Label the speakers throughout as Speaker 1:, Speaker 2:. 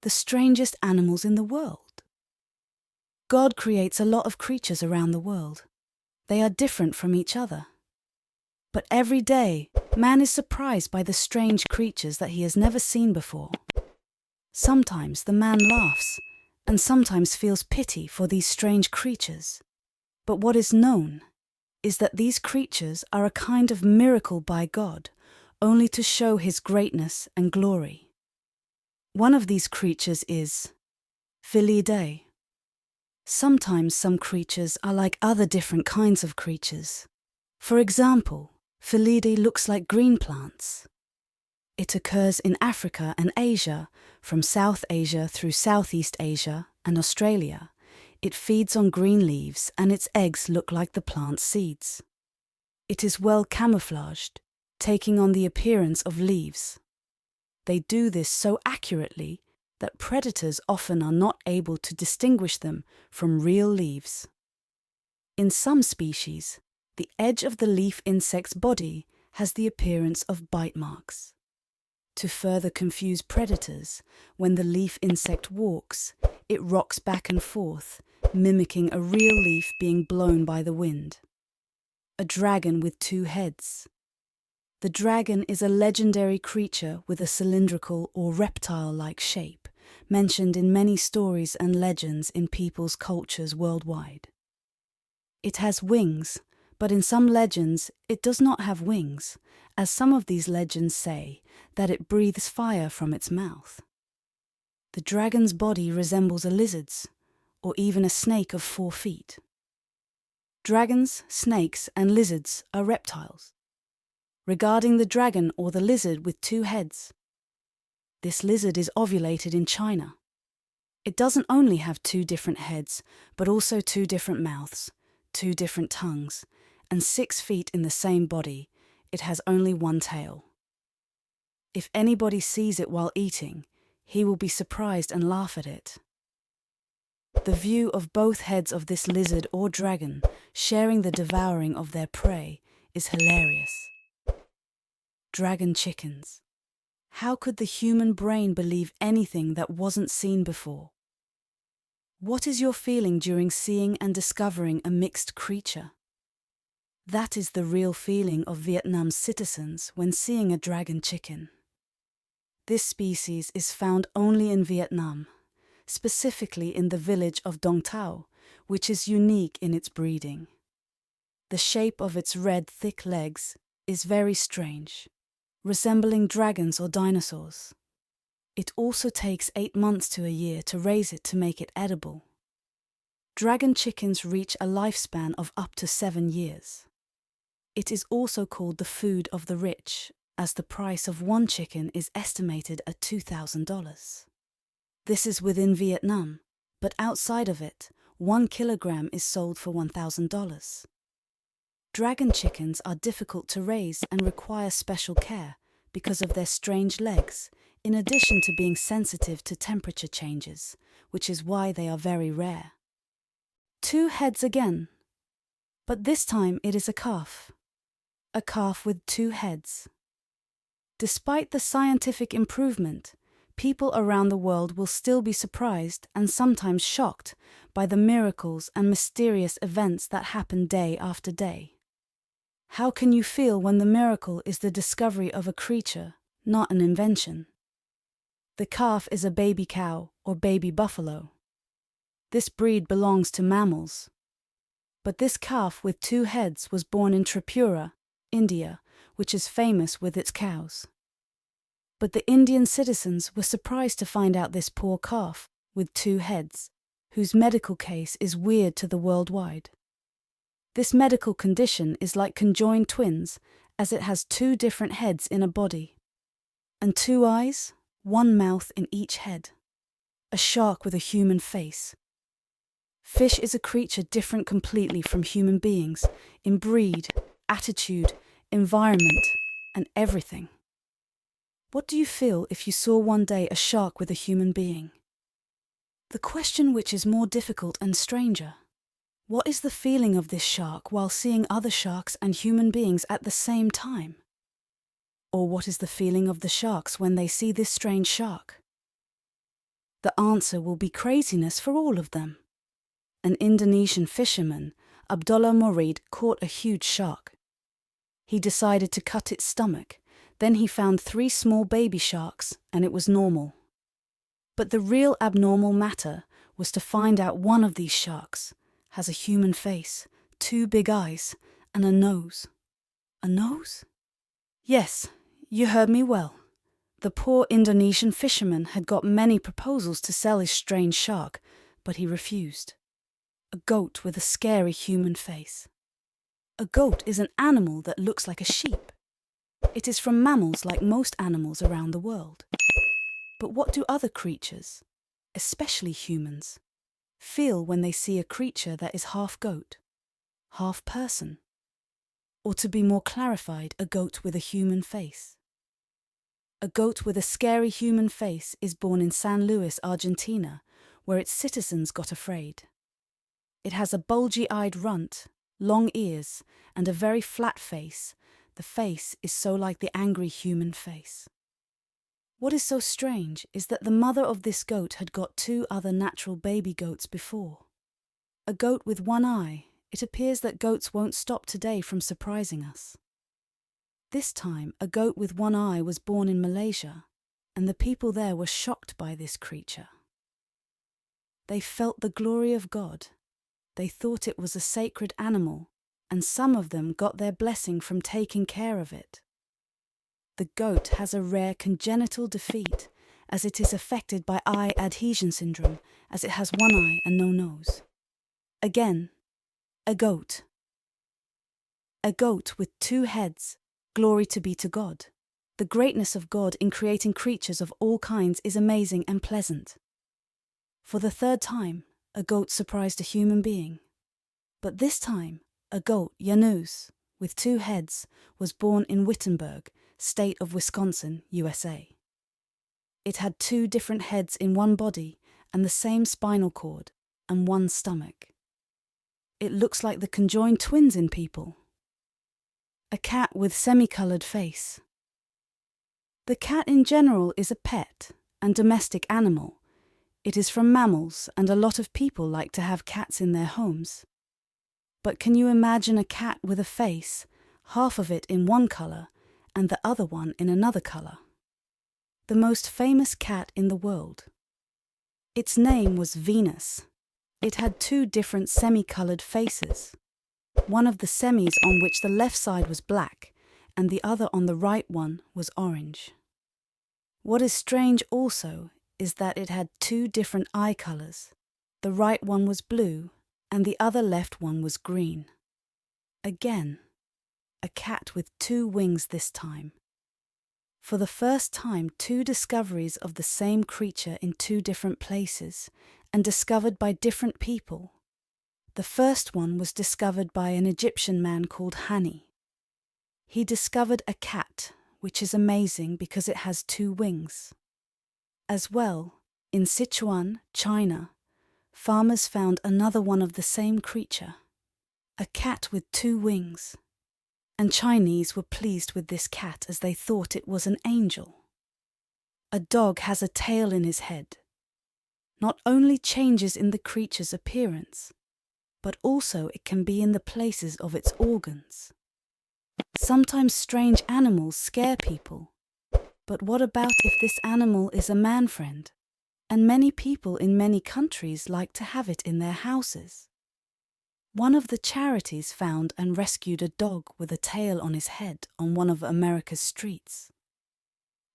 Speaker 1: the strangest animals in the world. God creates a lot of creatures around the world. They are different from each other. But every day, man is surprised by the strange creatures that he has never seen before. Sometimes the man laughs, and sometimes feels pity for these strange creatures. But what is known is that these creatures are a kind of miracle by God, only to show His greatness and glory. One of these creatures is Wirld. Sometimes some creatures are like other different kinds of creatures. For example, Wirld looks like green plants. It occurs in Africa and Asia, from South Asia through Southeast Asia and Australia. It feeds on green leaves and its eggs look like the plant's seeds. It is well camouflaged, taking on the appearance of leaves. They do this so accurately that predators often are not able to distinguish them from real leaves. In some species, the edge of the leaf insect's body has the appearance of bite marks. To further confuse predators, when the leaf insect walks, it rocks back and forth, mimicking a real leaf being blown by the wind. A dragon with two heads. The dragon is a legendary creature with a cylindrical or reptile-like shape, mentioned in many stories and legends in people's cultures worldwide. It has wings, but in some legends it does not have wings, as some of these legends say that it breathes fire from its mouth. The dragon's body resembles a lizard's, or even a snake of 4 feet. Dragons, snakes, and lizards are reptiles. Regarding the dragon or the lizard with 2 heads, this lizard is ovulated in China. It doesn't only have 2 different heads, but also 2 different mouths, 2 different tongues, and 6 feet in the same body. It has only 1 tail. If anybody sees it while eating, he will be surprised and laugh at it. The view of both heads of this lizard or dragon sharing the devouring of their prey is hilarious. Dragon chickens. How could the human brain believe anything that wasn't seen before? What is your feeling during seeing and discovering a mixed creature? That is the real feeling of Vietnam's citizens when seeing a dragon chicken. This species is found only in Vietnam, specifically in the village of Dong Thao, which is unique in its breeding. The shape of its red, thick legs is very strange, resembling dragons or dinosaurs. It also takes 8 months to a year to raise it to make it edible. Dragon chickens reach a lifespan of up to 7 years. It is also called the food of the rich, as the price of 1 chicken is estimated at $2,000. This is within Vietnam, but outside of it, 1 kilogram is sold for $1,000. Dragon chickens are difficult to raise and require special care because of their strange legs, in addition to being sensitive to temperature changes, which is why they are very rare. 2 heads again, but this time it is a calf. A calf with 2 heads. Despite the scientific improvement, people around the world will still be surprised and sometimes shocked by the miracles and mysterious events that happen day after day. How can you feel when the miracle is the discovery of a creature, not an invention? The calf is a baby cow or baby buffalo. This breed belongs to mammals. But this calf with 2 heads was born in Tripura, India, which is famous with its cows. But the Indian citizens were surprised to find out this poor calf with 2 heads, whose medical case is weird to the worldwide. This medical condition is like conjoined twins, as it has 2 different heads in a body. And 2 eyes, 1 mouth in each head. A shark with a human face. Fish is a creature different completely from human beings, in breed, attitude, environment, and everything. What do you feel if you saw one day a shark with a human being? The question which is more difficult and stranger: what is the feeling of this shark while seeing other sharks and human beings at the same time? Or what is the feeling of the sharks when they see this strange shark? The answer will be craziness for all of them. An Indonesian fisherman, Abdullah Morid, caught a huge shark. He decided to cut its stomach. Then he found 3 small baby sharks, and it was normal. But the real abnormal matter was to find out one of these sharks has a human face, 2 big eyes, and a nose. A nose? Yes, you heard me well. The poor Indonesian fisherman had got many proposals to sell his strange shark, but he refused. A goat with a scary human face. A goat is an animal that looks like a sheep. It is from mammals like most animals around the world. But what do other creatures, especially humans, feel when they see a creature that is half goat, half person? Or to be more clarified, a goat with a human face. A goat with a scary human face is born in San Luis, Argentina, where its citizens got afraid. It has a bulgy-eyed runt, long ears, and a very flat face. The face is so like the angry human face. What is so strange is that the mother of this goat had got 2 other natural baby goats before. A goat with 1 eye. It appears that goats won't stop today from surprising us. This time, a goat with 1 eye was born in Malaysia, and the people there were shocked by this creature. They felt the glory of God. They thought it was a sacred animal, and some of them got their blessing from taking care of it. The goat has a rare congenital defect, as it is affected by eye adhesion syndrome, as it has 1 eye and no nose. Again, a goat. A goat with 2 heads. Glory to be to God. The greatness of God in creating creatures of all kinds is amazing and pleasant. For the 3rd time, a goat surprised a human being. But this time, a goat, Janus, with 2 heads, was born in Wittenberg, state of Wisconsin, USA. It had 2 different heads in 1 body and the same spinal cord and 1 stomach. It looks like the conjoined twins in people. A cat with semi-colored face. The cat in general is a pet and domestic animal. It is from mammals, and a lot of people like to have cats in their homes. But can you imagine a cat with a face, half of it in 1 color and the other one in another color? The most famous cat in the world. Its name was Venus. It had 2 different semi-colored faces. One of the semis on which the left side was black, and the other on the right one was orange. What is strange also is that it had 2 different eye colors. The right one was blue, and the other left one was green. Again, a cat with 2 wings this time. For the first time, 2 discoveries of the same creature in 2 different places, and discovered by different people. The first one was discovered by an Egyptian man called Hani. He discovered a cat, which is amazing because it has 2 wings. As well, in Sichuan, China, farmers found another one of the same creature, a cat with 2 wings. And Chinese were pleased with this cat as they thought it was an angel. A dog has a tail in his head. Not only changes in the creature's appearance, but also it can be in the places of its organs. Sometimes strange animals scare people. But what about if this animal is a man-friend? And many people in many countries like to have it in their houses. One of the charities found and rescued a dog with a tail on his head on one of America's streets.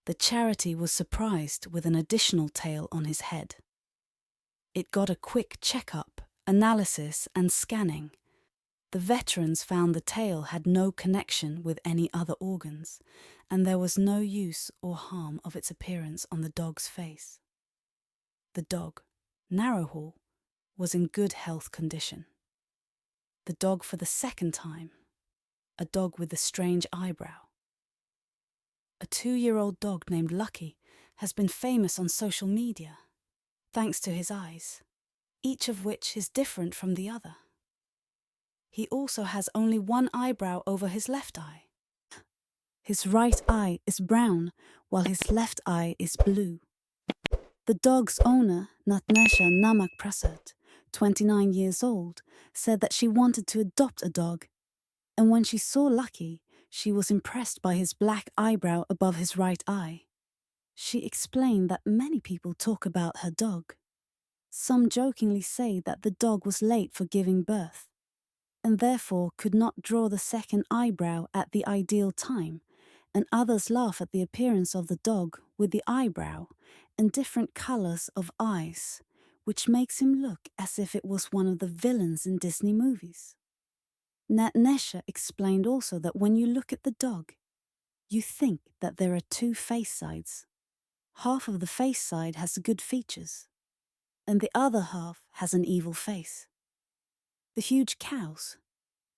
Speaker 1: The charity was surprised with an additional tail on his head. It got a quick checkup, analysis, and scanning. The veterans found the tail had no connection with any other organs, and there was no use or harm of its appearance on the dog's face. The dog, Narrowhaw, was in good health condition. The dog for the 2nd time, a dog with a strange eyebrow. A 2-year-old dog named Lucky has been famous on social media, thanks to his eyes, each of which is different from the other. He also has only 1 eyebrow over his left eye. His right eye is brown, while his left eye is blue. The dog's owner, Natnesha Namak Prasad, 29 years old, said that she wanted to adopt a dog, and when she saw Lucky, she was impressed by his black eyebrow above his right eye. She explained that many people talk about her dog. Some jokingly say that the dog was late for giving birth, and therefore could not draw the second eyebrow at the ideal time, and others laugh at the appearance of the dog with the eyebrow and different colors of eyes, which makes him look as if it was one of the villains in Disney movies. Natnesha explained also that when you look at the dog, you think that there are two face sides. Half of the face side has good features, and the other half has an evil face. The huge cows.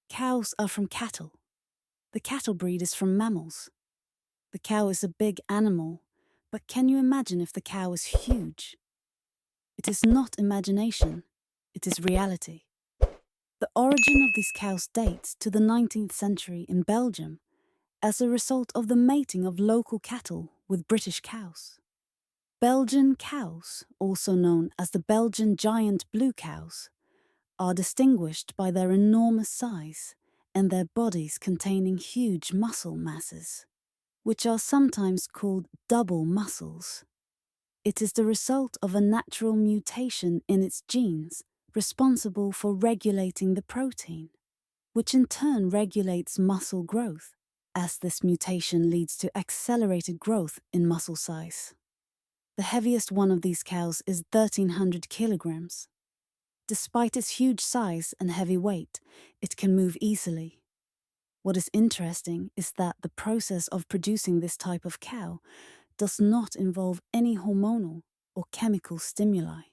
Speaker 1: Cows are from cattle. The cattle breed is from mammals. The cow is a big animal, but can you imagine if the cow is huge? It is not imagination, it is reality. The origin of these cows dates to the 19th century in Belgium as a result of the mating of local cattle with British cows. Belgian cows, also known as the Belgian giant blue cows, are distinguished by their enormous size and their bodies containing huge muscle masses, which are sometimes called double muscles. It is the result of a natural mutation in its genes responsible for regulating the protein, which in turn regulates muscle growth, as this mutation leads to accelerated growth in muscle size. The heaviest one of these cows is 1,300 kilograms. Despite its huge size and heavy weight, it can move easily. What is interesting is that the process of producing this type of cow does not involve any hormonal or chemical stimuli.